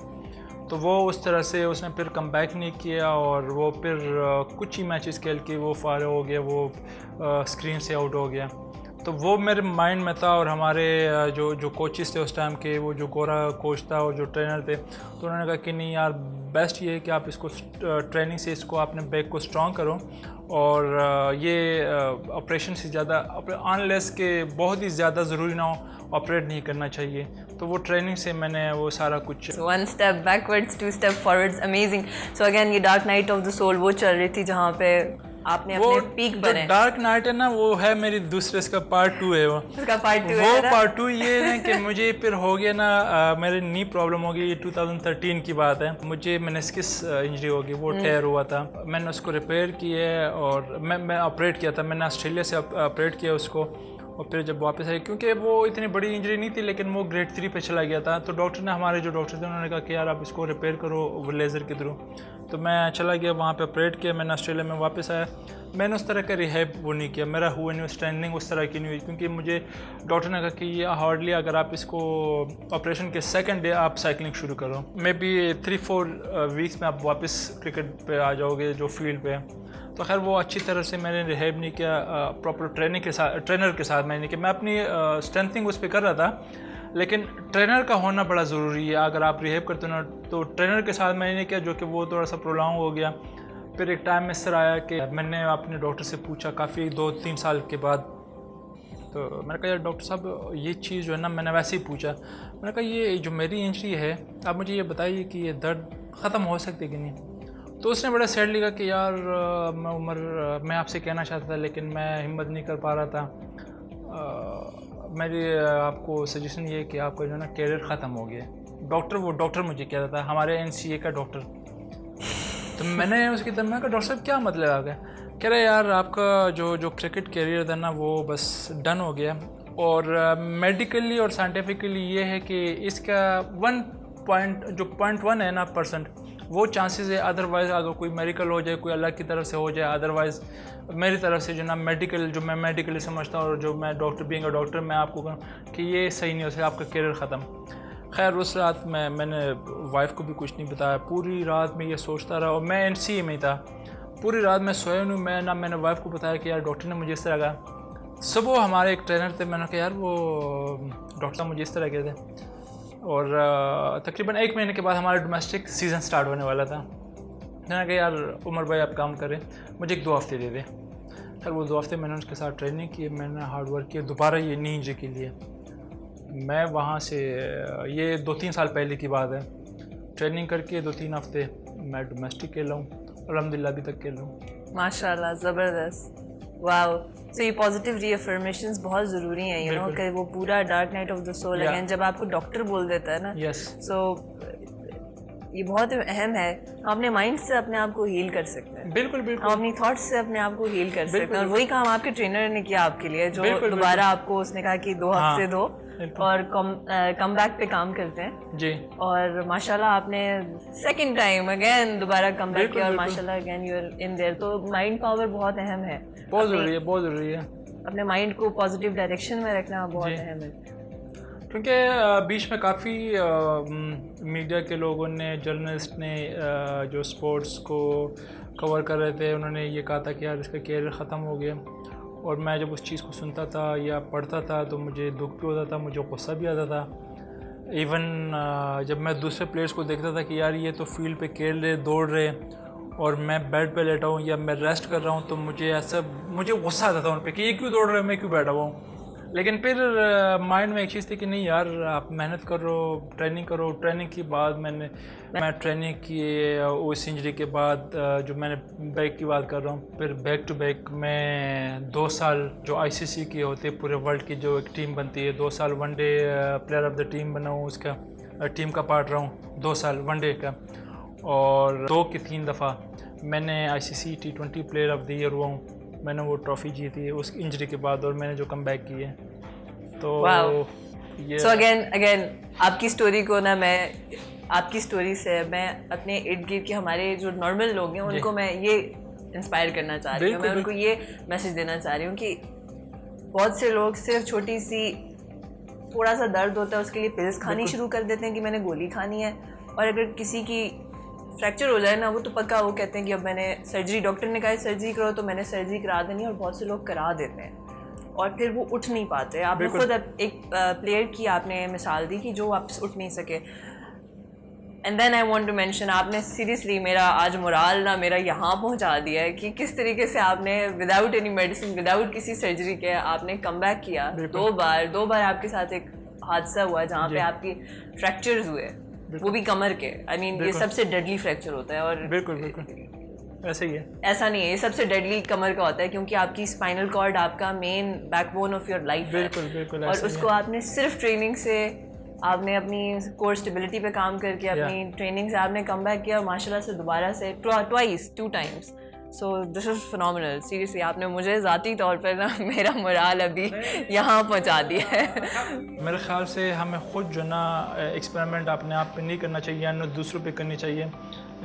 तो वो उस तरह से उसने फिर कम बैक नहीं किया और वो फिर कुछ ही मैचेस खेल के वो फार हो गया, वो स्क्रीन से आउट हो गया। तो वो मेरे माइंड में था और हमारे जो कोचेस थे उस टाइम के, वो जो गोरा कोच था और जो ट्रेनर थे, तो उन्होंने कहा कि नहीं यार बेस्ट ये है कि आप इसको ट्रेनिंग से इसको अपने बैक को स्ट्रॉन्ग करो और ये ऑपरेशन से ज़्यादा अनलेस के बहुत ही ज़्यादा ज़रूरी ना हो ऑपरेट नहीं करना चाहिए। तो वो ट्रेनिंग से मैंने वो सारा कुछ 1 step backwards 2 step forwards. Amazing. So again ये dark night of the soul वो चल रही थी जहाँ पे आपने अपने पीक बने। डार्क नाइट है ना, वो है मेरी दूसरे इसका पार्ट 2 है वो। उसका पार्ट 2 वो पार्ट 2 ये है कि मुझे फिर हो गया ना मेरे नी प्रॉब्लम हो गई। ये 2013 की बात है। मुझे मेनिस्कस इंजरी हो गई, वो टेयर हुआ था। मैंने उसको रिपेयर किया और मैं ऑपरेट किया था। मैंने ऑस्ट्रेलिया से ऑपरेट किया उसको और फिर जब वापस आई, क्योंकि वो इतनी बड़ी इंजरी नहीं थी लेकिन वो ग्रेड 3 पे चला गया था, तो डॉक्टर ने, हमारे जो डॉक्टर थे उन्होंने कहा कि यार आप इसको रिपेयर करो लेज़र के थ्रू। तो मैं चला गया वहाँ पे ऑपरेट किया। मैंने ऑस्ट्रेलिया में वापस आया, मैंने उस तरह का रिहैब वो नहीं किया, मेरा हुआ नहीं, स्ट्रेंथनिंग उस तरह की नहीं हुई, क्योंकि मुझे डॉक्टर ने कहा कि ये हार्डली अगर आप इसको ऑपरेशन के सेकंड डे आप साइकिलिंग शुरू करो, मे बी 3-4 वीक्स में आप वापस क्रिकेट पे आ जाओगे जो फील्ड पे। तो खैर वो अच्छी तरह से मैंने रिहेब नहीं किया, प्रॉपर ट्रेनर के साथ मैंने किया। मैं अपनी स्ट्रेंथनिंग उस पर कर रहा था, लेकिन ट्रेनर का होना बड़ा ज़रूरी है। अगर आप रिहेब करते हो ना, तो ट्रेनर के साथ मैंने किया, जो कि वो थोड़ा सा प्रोलॉन्ग हो गया। फिर एक टाइम इस तरह आया कि मैंने अपने डॉक्टर से पूछा काफ़ी 2-3 साल के बाद, तो मैंने कहा यार डॉक्टर साहब ये चीज़ जो है ना, मैंने वैसे ही पूछा, मैंने कहा ये जो मेरी इंजरी है, आप मुझे ये बताइए कि ये दर्द ख़त्म हो सकती है कि नहीं। तो उसने बड़ा सैड लिखा कि यार मैं आपसे कहना चाहता था, लेकिन मैं हिम्मत नहीं कर पा रहा था। मेरी आपको सजेशन ये है कि आपका जो है ना कैरियर ख़त्म हो गया। वो डॉक्टर मुझे कह रहा था, हमारे NCA का डॉक्टर। तो मैंने उसकी तरफ मैं कहा डॉक्टर साहब क्या मतलब आ गया? कह रहे यार आपका जो क्रिकेट कैरियर था ना, वो बस डन हो गया। और मेडिकली और साइंटिफिकली ये है कि इसका 1.1 है ना परसेंट, वो चांसेस है। अदरवाइज़ अगर कोई मेडिकल हो जाए, कोई अल्लाह की तरफ से हो जाए, अदरवाइज़ मेरी तरफ से जो ना मेडिकल, जो मैं मेडिकली समझता हूँ और जो मैं डॉक्टर बीइंग अ डॉक्टर मैं आपको कहूँ कि ये सही नहीं हो सकता, आपका कैरियर ख़त्म। खैर उस रात मैंने वाइफ को भी कुछ नहीं बताया, पूरी रात में ये सोचता रहा। और मैं NCA में ही था, पूरी रात मैं सोया नहीं। मैंने वाइफ को बताया कि यार डॉक्टर ने मुझे इस तरह कहा। सुबह हमारे एक ट्रेनर थे, मैंने कहा यार वो डॉक्टर साहब मुझे इस तरह कहते थे। और तकरीबन 1 महीने के बाद हमारा डोमेस्टिक सीज़न स्टार्ट होने वाला था। मैंने कहा यार उमर भाई आप काम करें, मुझे 2 हफ्ते दे दें। खैर वो 2 हफ्ते मैंने उसके साथ ट्रेनिंग की, मैंने हार्ड वर्क किया दोबारा ये नी इंजरी के लिए। मैं वहाँ से, ये 2-3 साल पहले की बात है, ट्रेनिंग करके 2-3 हफ्ते मैं डोमेस्टिक खेला हूँ, अल्हम्दुलिल्लाह अभी तक खेल रहा हूँ। माशाल्लाह, ज़बरदस्त, वाओ। सो ये पॉजिटिव रीअफर्मेशंस बहुत ज़रूरी हैं, यू नो, कि वो पूरा dark night of the soul again जब आपको डॉक्टर बोल देता है ना, सो ये बहुत अहम है। हम अपने माइंड से अपने आप को हील कर सकते हैं, बिल्कुल बिल्कुल, हम अपनी थॉट्स से अपने आप को हील कर सकते हैं। और वही काम आपके ट्रेनर ने किया आपके लिए, जो दोबारा आपको उसने कहा कि 2 हफ्ते दो और कम बैक पे काम करते हैं जी। और माशाल्लाह आपने सेकंड टाइम अगेन दोबारा कम बैक किया और माशाल्लाह again you are in there. तो माइंड पावर बहुत अहम है, बहुत ज़रूरी है, बहुत ज़रूरी है। अपने माइंड को पॉजिटिव डायरेक्शन में रखना बहुत अहम है, क्योंकि बीच में काफ़ी मीडिया के लोगों ने, जर्नलिस्ट ने जो स्पोर्ट्स को कवर कर रहे थे, उन्होंने ये कहा था कि यार इसका कैरियर ख़त्म हो गया। और मैं जब उस चीज़ को सुनता था या पढ़ता था तो मुझे दुख भी होता था, मुझे गुस्सा भी आता था। इवन जब मैं दूसरे प्लेयर्स को देखता था कि यार ये तो फील्ड पे खेल रहे, दौड़ रहे, और मैं बेड पे लेटा हूँ या मैं रेस्ट कर रहा हूँ, तो मुझे गुस्सा आता था उन पर कि ये क्यों दौड़ रहे हैं, मैं क्यों बैठा हुआ हूँ। लेकिन फिर माइंड में एक चीज़ थी कि नहीं यार आप मेहनत करो, ट्रेनिंग करो। ट्रेनिंग के बाद मैं ट्रेनिंग की, उस इंजरी के बाद जो मैंने बैक की बात कर रहा हूँ, फिर बैक टू बैक मैं 2 साल जो ICC की होती है, पूरे वर्ल्ड की जो एक टीम बनती है, 2 साल one day player of the team बना हूँ, उसका टीम का पार्ट रहा हूँ 2 साल वनडे का। और 2 की 3 दफ़ा मैंने ICC T20 player of the year हुआ हूँ। मैंने वो ट्रॉफ़ी जीती है उस इंजरी के बाद, और मैंने जो कम बैक की है। तो ये सो अगेन आपकी स्टोरी को ना, मैं आपकी स्टोरी से मैं अपने इर्द गिर्द के हमारे जो नॉर्मल लोग हैं उनको मैं ये इंस्पायर करना चाह रही हूँ, मैं उनको ये मैसेज देना चाह रही हूँ कि बहुत से लोग सिर्फ छोटी सी थोड़ा सा दर्द होता है उसके लिए पिल्स खानी शुरू कर देते हैं कि मैंने गोली खानी है। और अगर किसी की फ्रैक्चर हो जाए ना, वो तो पक्का वो कहते हैं कि अब मैंने सर्जरी, डॉक्टर ने कहा सर्जरी करो तो मैंने सर्जरी करा देनी। और बहुत से लोग करा देते हैं और फिर वो उठ नहीं पाते। आपने खुद एक प्लेयर की आपने मिसाल दी कि जो वापस उठ नहीं सके। And then I want to mention, आपने सीरियसली मेरा आज मोराल ना मेरा यहाँ पहुँचा दिया है कि किस तरीके से आपने विदाउट एनी मेडिसिन, विदाउट किसी सर्जरी के आपने कम बैक किया। 2 बार आपके साथ एक हादसा हुआ जहाँ पे आपकी फ्रैक्चर्स हुए, वो भी कमर के। आई मीन ये सबसे डेडली फ्रैक्चर होता है। और बिल्कुल ऐसे ही है, ऐसा नहीं है, ये सबसे डेडली कमर का होता है क्योंकि आपकी स्पाइनल कॉर्ड आपका main backbone of your life है। बिल्कुल और उसको आपने सिर्फ ट्रेनिंग से, आपने अपनी कोर स्टेबिलिटी पे काम करके अपनी ट्रेनिंग से आपने कम बैक किया और माशाल्लाह से दोबारा से 2 times. So this is phenomenal, seriously आपने मुझे ज़ाती तौर पर ना मेरा मोराल अभी यहाँ पहुँचा दिया है। मेरे ख्याल से हमें ख़ुद जो ना एक्सपेरिमेंट अपने आप पे नहीं करना चाहिए, ना दूसरों पे करनी चाहिए।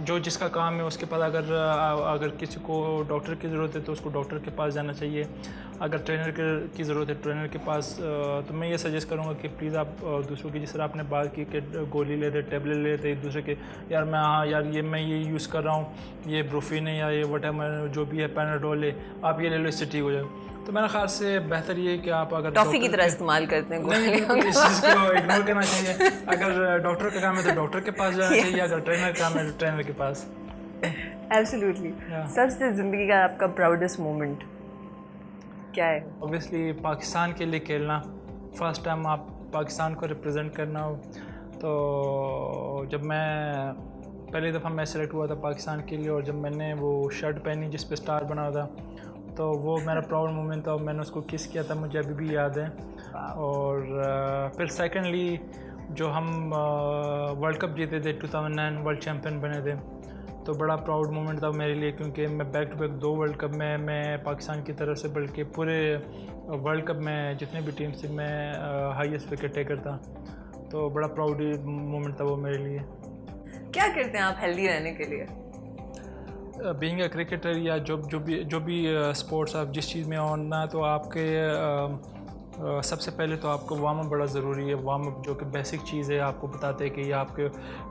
जो जिसका काम है उसके पास अगर किसी को डॉक्टर की ज़रूरत है तो उसको डॉक्टर के पास जाना चाहिए। अगर ट्रेनर की ज़रूरत है ट्रेनर के पास, तो मैं ये सजेस्ट करूँगा कि प्लीज़ आप दूसरों की, जिस तरह आपने बात की कि गोली लेते, टेबलेट लेते एक दूसरे के, यार मैं हाँ यार मैं ये यूज़ कर रहा हूँ, ये ब्रूफिन है या ये वटेवर जो भी है पैनाडोल है, आप ये ले लो इससे ठीक हो जाए। तो मेरे ख्याल से बेहतर ये है कि आप अगर टॉफ़ी की तरह इस्तेमाल करते हैं नहीं, इस चीज़ को इग्नोर करना चाहिए। अगर डॉक्टर का काम है तो डॉक्टर के पास जाना चाहिए, अगर ट्रेनर का काम है तो ट्रेनर के पास। एब्सोल्युटली। सबसे ज़िंदगी का आपका प्राउडेस्ट मोमेंट क्या है? ऑब्वियसली पाकिस्तान के लिए खेलना, फर्स्ट टाइम आप पाकिस्तान को रिप्रेजेंट करना हो। तो जब मैं पहली दफ़ा मैं सेलेक्ट हुआ था पाकिस्तान के लिए और जब मैंने वो शर्ट पहनी जिस पे स्टार बना था, तो वो मेरा प्राउड मोमेंट था और मैंने उसको किस किया था, मुझे अभी भी याद है। और फिर सेकेंडली जो हम वर्ल्ड कप जीते थे 2009 वर्ल्ड चैम्पियन बने थे, तो बड़ा प्राउड मोमेंट था मेरे लिए, क्योंकि मैं back to back 2 world cup में मैं पाकिस्तान की तरफ से, बल्कि पूरे वर्ल्ड कप में जितने भी टीम थी मैं हाईएस्ट विकेट टेकर था। तो बड़ा प्राउड मोमेंट था वो मेरे लिए। क्या करते हैं आप हेल्दी रहने के लिए? बीइंग अ क्रिकेटर या जो भी स्पोर्ट्स आप जिस चीज़ में ऑन ना, तो आपके सबसे पहले तो आपको वार्म अप बड़ा ज़रूरी है। वार्म अप जो कि बेसिक चीज़ है, आपको बताते हैं कि ये आपके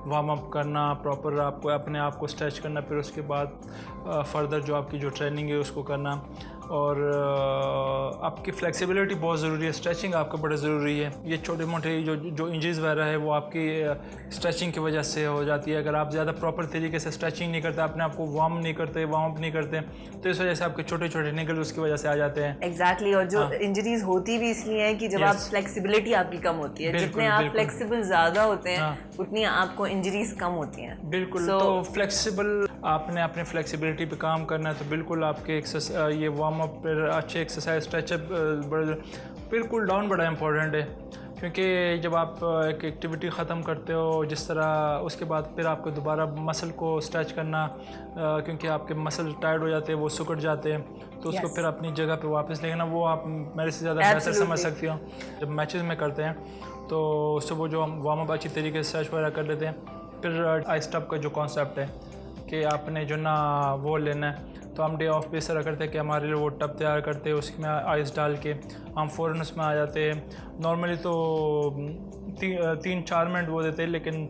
वार्म अप करना, प्रॉपर आपको अपने आप को स्ट्रेच करना, फिर उसके बाद फर्दर जो आपकी जो ट्रेनिंग है उसको करना, और आपकी फ्लेक्सिबिलिटी बहुत ज़रूरी है। स्ट्रेचिंग आपका बड़ा ज़रूरी है। ये छोटे मोटे जो इंजरीज़ वगैरह है वो आपकी स्ट्रेचिंग की वजह से हो जाती है। अगर आप ज़्यादा प्रॉपर तरीके से स्ट्रेचिंग नहीं करते, अपने आप को वार्म अप नहीं करते, तो इस वजह से आपके छोटे छोटे निगल उसकी वजह से आ जाते हैं। एग्जैक्टली। और जो इंजरीज होती भी इसलिए है कि जब आप फ्लेक्सिबिलिटी आपकी कम होती है, जितने आप फ्लेक्सिबल ज़्यादा होते हैं उतनी आपको इंजरीज कम होती हैं। बिल्कुल। तो फ्लेक्सिबल आपने अपने फ्लेक्सिबिलिटी पे काम करना है, तो बिल्कुल आपके ये वार्म अप पर अच्छे एक्सरसाइज, स्ट्रेचअप, बिल्कुल डाउन बड़ा इंपॉर्टेंट है, क्योंकि जब आप एक एक्टिविटी ख़त्म करते हो जिस तरह, उसके बाद फिर आपको दोबारा मसल को स्ट्रेच करना, क्योंकि आपके मसल टायर्ड हो जाते हैं, वो सिकुड़ जाते हैं, तो उसको फिर अपनी जगह पे वापस लेना, वो आप मेरे से ज़्यादा बेहतर समझ सकती हो। जब मैचेस में करते हैं तो सुबह जो हम वार्म अप अच्छी तरीके से स्ट्रेच वगैरह कर लेते हैं, फिर आइस टप का जो कॉन्सेप्ट है कि आपने जो ना वो लेना है, तो हम डे ऑफ पे इस तरह करते हैं कि हमारे लिए वो टब तैयार करते हैं, उसमें आइस डाल के हम फ़ौरन उसमें आ जाते हैं। नॉर्मली तो 3-4 मिनट वो देते हैं, लेकिन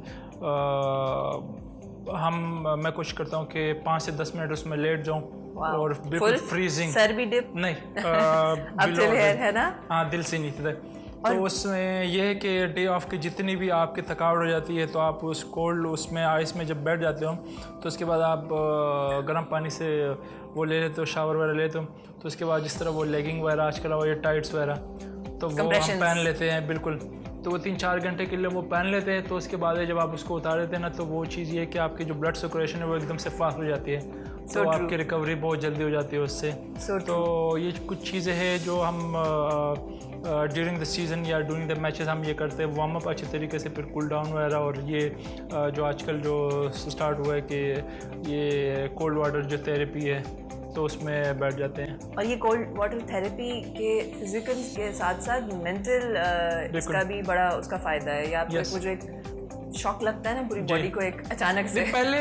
मैं कोशिश करता हूँ कि 5 से 10 मिनट उसमें लेट जाऊँ और बिल्कुल फ्रीजिंग। सर भी डिप नहीं है ना? हाँ, दिल से नीचे तक। तो उसमें यह है कि डे ऑफ की जितनी भी आपकी थकावट हो जाती है, तो आप उस कोल्ड उसमें आइस में जब बैठ जाते हो, तो उसके बाद आप गर्म पानी से वो ले लेते हो, शावर वगैरह लेते हो, तो उसके बाद जिस तरह वो लेगिंग वगैरह आजकल वो ये टाइट्स वगैरह, तो वो हम पहन लेते हैं। बिल्कुल। तो वो 3-4 घंटे के लिए वो पहन लेते हैं। तो उसके बाद जब आप उसको उतार देते हैं ना, तो वो चीज़ ये है कि आपकी जो ब्लड सर्कुलेशन है वो एकदम से फास्ट हो जाती है, तो आपकी रिकवरी बहुत जल्दी हो जाती है उससे। तो ये कुछ चीज़ें हैं जो हम ड्यूरिंग द सीज़न या ड्यूरिंग द मैचेस हम ये करते हैं, वार्म अप अच्छे तरीके से, फिर कूल डाउन वगैरह, और ये जो आजकल जो स्टार्ट हुआ है कि ये कोल्ड वाटर जो थेरेपी है, तो उसमें बैठ जाते हैं। और ये कोल्ड वाटर थेरेपी के फिजिकल के साथ साथ मेंटल इसका भी बड़ा उसका फ़ायदा है। या आपको जो एक शॉक लगता है ना पूरी बॉडी को एक अचानक से, पहले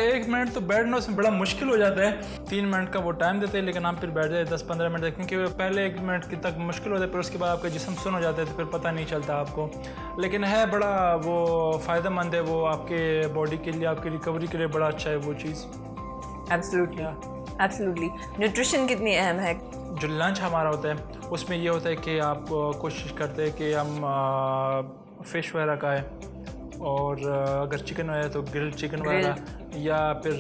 1 मिनट तो बैठना उसमें बड़ा मुश्किल हो जाता है। 3 मिनट का वो टाइम देते हैं, लेकिन हम फिर बैठ जाए 10-15 मिनट तक, क्योंकि पहले 1 मिनट की तक मुश्किल होता है, फिर उसके बाद आपका जिस्म सुन हो जाता है, तो फिर पता नहीं चलता आपको। लेकिन है बड़ा वो फ़ायदेमंद है, वो आपके बॉडी के लिए, आपकी रिकवरी के लिए बड़ा अच्छा है वो चीज़। एब्सोल्युटली। न्यूट्रिशन कितनी अहम है? जो लंच हमारा होता है उसमें ये होता है कि आप कोशिश करते हैं कि हम फ़िश वगैरह का है, और अगर चिकन है तो ग्रिल्ड चिकन वगैरह, या फिर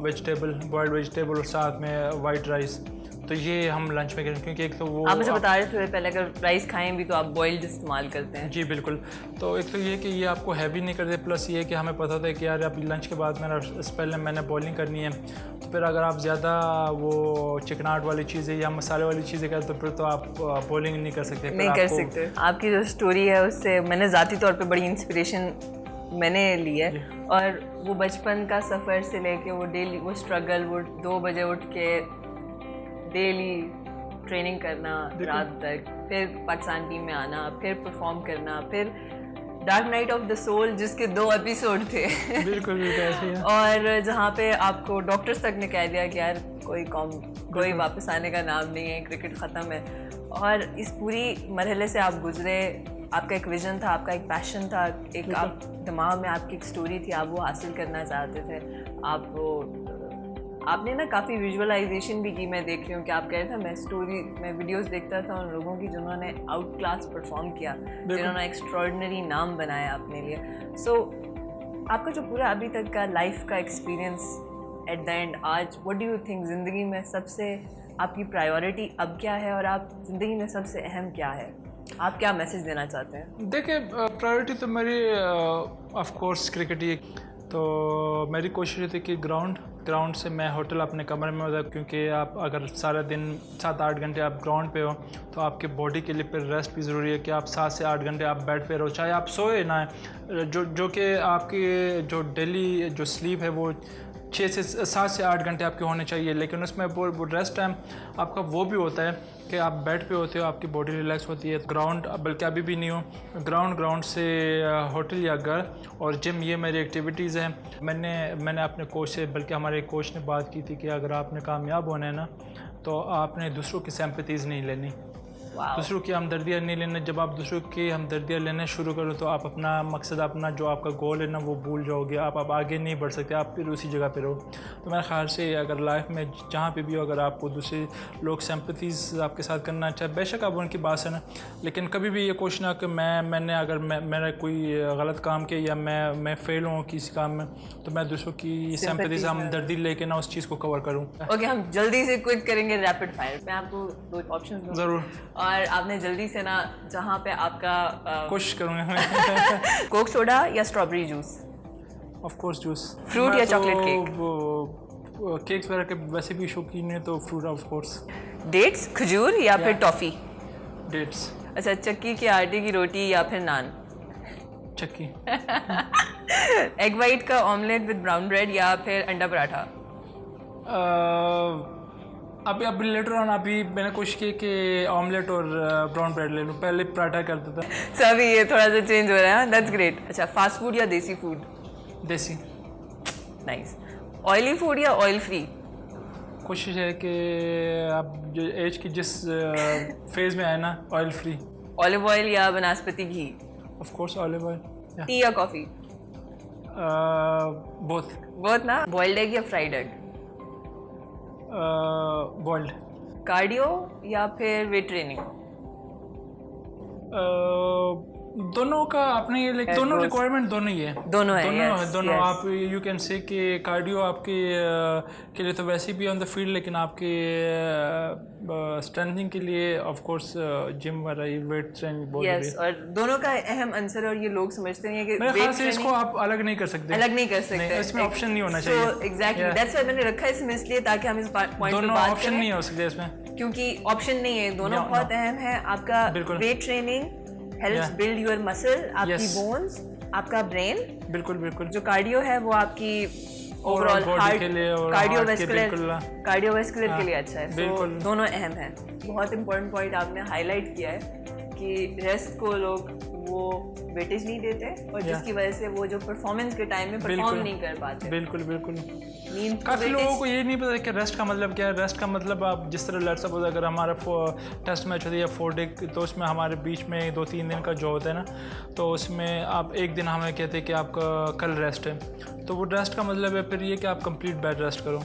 वेजिटेबल, बॉइल्ड वेजिटेबल, और साथ में वाइट राइस। तो ये हम लंच में करें, क्योंकि एक तो वो आप मुझे बता रहे थे पहले अगर राइस खाएं भी तो आप बॉइल्ड इस्तेमाल करते हैं। जी बिल्कुल। तो एक तो ये कि ये आपको हैवी नहीं करते, प्लस ये कि हमें पता होता है कि यार अभी लंच के बाद पहले मैंने बॉइलिंग करनी है, तो फिर अगर आप ज़्यादा वो चिकनाहट वाली चीज़ें या मसाले वाली चीज़ें करते तो फिर तो आप बॉइलिंग नहीं कर सकते। आपकी जो स्टोरी है उससे मैंने ज़ाती तौर पर बड़ी इंस्पिरेशन मैंने ली है, और वो बचपन का सफ़र से लेके वो डेली वो स्ट्रगल, वो 2 बजे उठ के डेली ट्रेनिंग करना रात तक, फिर पाकिस्तान टीम में आना, फिर परफॉर्म करना, फिर dark night of the soul जिसके 2 एपिसोड थे। बिल्कुल ऐसे ही है। और जहाँ पे आपको डॉक्टर्स तक ने कह दिया कि यार कोई वापस आने का नाम नहीं है, क्रिकेट ख़त्म है। और इस पूरी मरहले से आप गुजरे, आपका एक विजन था, आपका एक पैशन था, एक आप दिमाग में आपकी एक स्टोरी थी, आप वो हासिल करना चाहते थे। आपने ना काफ़ी विजुअलाइजेशन भी की, मैं देख रही हूँ कि आप कह रहे थे मैं वीडियोस देखता था उन लोगों की जिन्होंने आउट क्लास परफॉर्म किया, जिन्होंने एक्स्ट्रॉर्डिनरी नाम बनाया अपने लिए। सो आपका जो पूरा अभी तक का लाइफ का एक्सपीरियंस एट द एंड आज, व्हाट डू यू थिंक ज़िंदगी में सबसे आपकी प्रायोरिटी अब क्या है, और आप ज़िंदगी में सबसे अहम क्या है, आप क्या मैसेज देना चाहते हैं? देखिए, प्रायोरिटी तो मेरी ऑफ कोर्स क्रिकेट ही। तो मेरी कोशिश ये थी कि ग्राउंड से मैं होटल अपने कमरे में होता, क्योंकि आप अगर सारा दिन 7-8 घंटे आप ग्राउंड पे हो तो आपके बॉडी के लिए फिर रेस्ट भी ज़रूरी है कि आप 7 से 8 घंटे आप बेड पे रहो, चाहे आप सोए ना, जो कि आपकी जो डेली जो स्लीप है वो 7 से 8 घंटे आपके होने चाहिए। लेकिन उसमें वो रेस्ट टाइम आपका वो भी होता है कि आप बेड पे होते हो, आपकी बॉडी रिलैक्स होती है। ग्राउंड बल्कि अभी भी नहीं हो, ग्राउंड से होटल या घर और जिम, ये मेरी एक्टिविटीज़ हैं। मैंने अपने कोच से, बल्कि हमारे कोच ने बात की थी कि अगर आपने कामयाब होना है ना, तो आपने दूसरों की सिंपैथीज़ नहीं लेनी, दूसरों की हमदर्दियाँ नहीं लेना। जब आप दूसरों की हमदर्दियाँ लेना शुरू करो तो आप अपना मकसद, अपना जो आपका गोल है ना, वो भूल जाओगे, आप आगे नहीं बढ़ सकते, आप फिर उसी जगह पे रहो। तो मेरे ख्याल से अगर लाइफ में जहाँ पे भी हो, अगर आपको दूसरे लोग सिंपैथीज़ आपके साथ करना चाहे, बेशक आप उनकी बात सुना, लेकिन कभी भी ये कोशिश ना कि मैंने कोई गलत काम किया या मैं फेल हूँ किसी काम में, तो मैं दूसरों की सिंपैथीज़, हमदर्दी लेके ना उस चीज़ को कवर करूँ। ओके, हम जल्दी से क्विक करेंगे रैपिड फायर। मैं आपको 2 ऑप्शन दूँगा ज़रूर, और आपने जल्दी से ना, जहाँ पे आपका कोशिश करूँगा मैं। कोक सोडा या strawberry juice? Of course juice. Fruit या चॉकलेट केक? केक्स वगैरह के वैसे भी शौकीन है, तो फ्रूट ऑफ कोर्स। डेट्स, खजूर या फिर टॉफ़ी? डेट्स। अच्छा, चक्की के आटे की रोटी या फिर नान? चक्की। एग वाइट का ऑमलेट विद ब्राउन ब्रेड या फिर अंडा पराठा? अभी लेटर ऑन अभी मैंने कोशिश की कि ऑमलेट और ब्राउन ब्रेड ले लूँ, पहले पराठा करता था। सभी ये थोड़ा सा चेंज हो रहा है, दैट्स ग्रेट। अच्छा, फास्ट फूड या देसी फूड? देसी। नाइस। ऑयली फूड या ऑयल फ्री? कोशिश है कि आप जो एज की जिस फेज़ में आए ना, ऑयल फ्री। ऑलिव ऑयल या वनस्पति घी? Of course olive oil. Tea या कॉफ़ी? बोथ ना। बॉइल्ड एग या फ्राइड एग? बॉइल्ड। कार्डियो या फिर वेट ट्रेनिंग? दोनों का अपने दोनों रिक्वायरमेंट दोनों ही है। दोनों है, दोनों आप यू कैन से कि कार्डियो आपके के लिए तो वैसे भी ऑन द फील्ड, लेकिन आपके स्ट्रेंथनिंग के लिए ऑफ कोर्स जिम वगैरह, वेट ट्रेनिंग बहुत जरूरी है। और दोनों का अहम अंसर, और ये लोग समझते नहीं है कि मेरे ख्याल से इसको आप अलग नहीं कर सकते, इसमें ऑप्शन नहीं होना चाहिए। एग्जैक्टली, दैट्स व्हाई मैंने रखा है इसमें, इसलिए ताकि हम इस पॉइंट पे दोनों बात ऑप्शन करें, नहीं हो सकते इसमें, क्योंकि ऑप्शन नहीं है, दोनों बहुत अहम है। आपका weight training helps build your muscle, आपकी बोन्स, आपका ब्रेन। बिल्कुल। जो कार्डियो है वो आपकी ओवरऑल हार्ट के लिए और कार्डियोवैस्कुलर के लिए अच्छा है। तो दोनों अहम है। बहुत इंपॉर्टेंट पॉइंट आपने हाईलाइट किया है कि रेस्ट को लोग वो वेटेज नहीं देते, और जिसकी वजह से वो जो परफॉर्मेंस के टाइम में परफॉर्म नहीं कर पाते। बिल्कुल। काफ़ी लोगों को ये नहीं पता कि रेस्ट का मतलब क्या है। रेस्ट का मतलब, आप जिस तरह लेट्स सपोज अगर हमारा टेस्ट मैच होता है या 4 डे, तो उसमें हमारे बीच में 2-3 दिन का जो होता है ना, तो उसमें आप एक दिन हमें कहते हैं कि आपका कल रेस्ट है, तो वो रेस्ट का मतलब है फिर ये कि आप कंप्लीट बेड रेस्ट करो।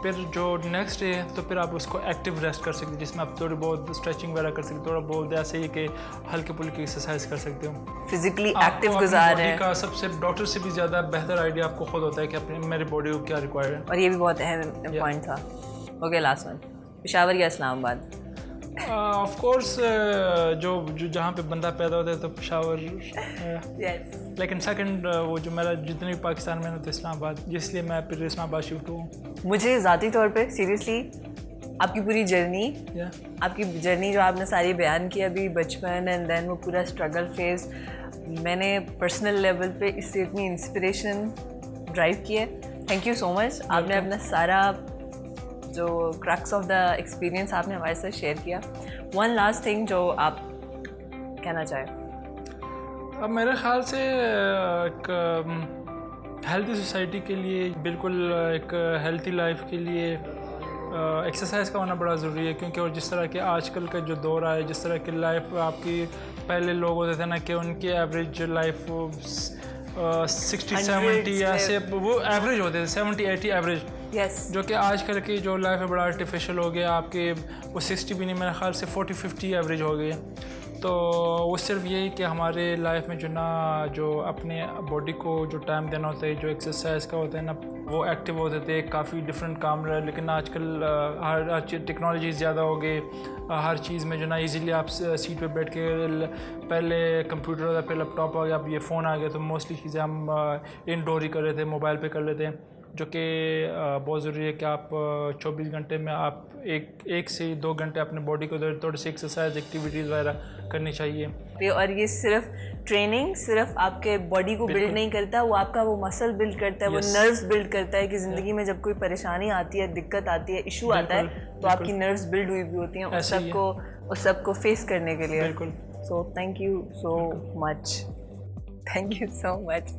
फिर जो नेक्स्ट डे है तो फिर आप उसको एक्टिव रेस्ट कर सकते हैं, जिसमें आप थोड़ी बहुत स्ट्रेचिंग वगैरह कर सकते हो, थोड़ा बहुत ऐसे ही कि हल्के फुल्की एक्सरसाइज कर सकते हो। फिजिकली एक्टिव गुजार है का सबसे डॉक्टर से भी ज़्यादा बेहतर आइडिया आपको खुद होता है कि अपनी मेरी बॉडी को क्या रिक्वायर है, और ये भी बहुत अहम पॉइंट था। ओके, लास्ट वन, पेशावर या इस्लामाबाद? ऑफ कोर्स जो जहाँ पे बंदा पैदा होता है तो पेशावर, लेकिन सेकंड वो जो मेरा जितने भी पाकिस्तान में तो इस्लामाबाद, इसलिए मैं फिर इस्लामाबाद शिफ्ट हुआ। मुझे ज़ाती तौर पे सीरियसली आपकी पूरी जर्नी, आपकी जर्नी जो आपने सारी बयान की अभी, बचपन एंड देन वो पूरा स्ट्रगल फेज, मैंने पर्सनल लेवल पे इससे इतनी इंस्पिरेशन ड्राइव की है। Thank you so much. आपने अपना सारा जो क्रक्स ऑफ द एक्सपीरियंस आपने हमारे साथ शेयर किया। वन लास्ट थिंग जो आप कहना चाहें? अब मेरे ख्याल से एक हेल्थी सोसाइटी के लिए, बिल्कुल एक हेल्थी लाइफ के लिए एक्सरसाइज का होना बड़ा ज़रूरी है, क्योंकि और जिस तरह के आजकल का जो दौर है, जिस तरह की लाइफ आपकी, पहले लोग होते थे ना कि उनकी एवरेज लाइफ 60-70 ऐसे वो एवरेज होते थे, 70-80 एवरेज, जो कि आजकल की जो लाइफ है बड़ा आर्टिफिशियल हो गया। आपके वो 60 भी नहीं, मेरे ख्याल से 40-50 एवरेज हो गई। तो वो सिर्फ यही कि हमारे लाइफ में जो ना जो अपने बॉडी को जो टाइम देना होता है, जो एक्सरसाइज का होता है ना, वो एक्टिव होते थे, काफ़ी डिफरेंट काम रहा है। लेकिन आजकल हर चीज़ टेक्नोलॉजी ज़्यादा हो गई, हर चीज़ में जो ना इजीली आप सीट पे बैठ के, पहले कंप्यूटर होता, पहले लैपटॉप आ गया, अब ये फ़ोन आ गया, तो मोस्टली चीज़ें हम इनडोर ही कर रहे थे, मोबाइल पे कर लेते हैं, जो कि बहुत ज़रूरी है कि आप 24 घंटे में आप एक से 2 घंटे अपने बॉडी को थोड़ी सी एक्सरसाइज एक्टिविटीज़ वगैरह करनी चाहिए। और ये सिर्फ ट्रेनिंग सिर्फ आपके बॉडी को बिल्ड नहीं करता, वो आपका वो मसल बिल्ड करता है, वो नर्व्स बिल्ड करता है कि ज़िंदगी में जब कोई परेशानी आती है, दिक्कत आती है, इशू आता है, तो आपकी नर्व्स बिल्ड हुई भी होती हैं उस सबको फेस करने के लिए। So thank you so much, thank you so much.